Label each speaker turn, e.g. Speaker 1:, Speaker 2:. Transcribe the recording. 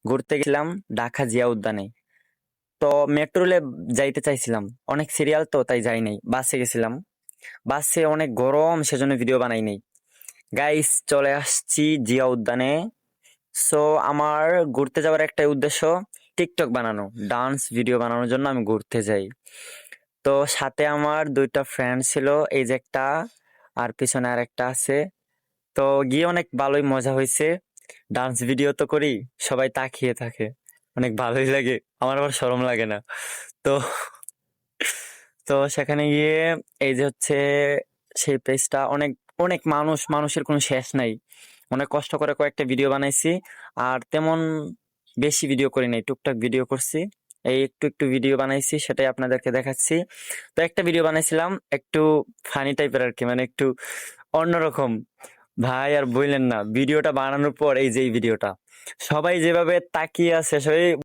Speaker 1: ঘুরতে গেছিলাম ঢাকা জিয়া উদ্যানে। তো মেট্রো রেলে যাইতে চাইছিলাম, অনেক সিরিয়াল তো তাই যাই নাই, বাসে গেছিলাম। বাসে অনেক গরম, সেজন্য ভিডিও বানাই নাই। গাইস, চলে আসছি জিয়া উদ্যানে। সো আমার ঘুরতে যাওয়ার একটাই উদ্দেশ্য, টিকটক বানানো, ডান্স ভিডিও বানানোর জন্য আমি ঘুরতে যাই। তো সাথে আমার দুইটা ফ্রেন্ড ছিল, এই যে একটা আর পিছনে আর একটা আছে। তো গিয়ে অনেক ভালোই মজা হয়েছে। ডান্স ভিডিও তো করি, সবাই তাকিয়ে থাকে, অনেক ভালোই লাগে, আমার আবার শরম লাগে না। তো তো সেখানে গিয়ে এই যে হচ্ছে সেই পেজটা, অনেক অনেক মানুষের কোনো শেষ নাই। অনেক কষ্ট করে কয়েকটা ভিডিও বানাইছি, আর তেমন বেশি ভিডিও করি নাই, টুকটাক ভিডিও করছি। এই একটু একটু ভিডিও বানাইছি, সেটাই আপনাদেরকে দেখাচ্ছি। তো একটা ভিডিও বানাইছিলাম একটু ফানি টাইপের আর কি, মানে একটু অন্যরকম। ভাই আর বললেন না, ভিডিওটা বানানোর পর এই যে এই ভিডিওটা, সবাই যেভাবে তাকিয়ে আছে, সবাই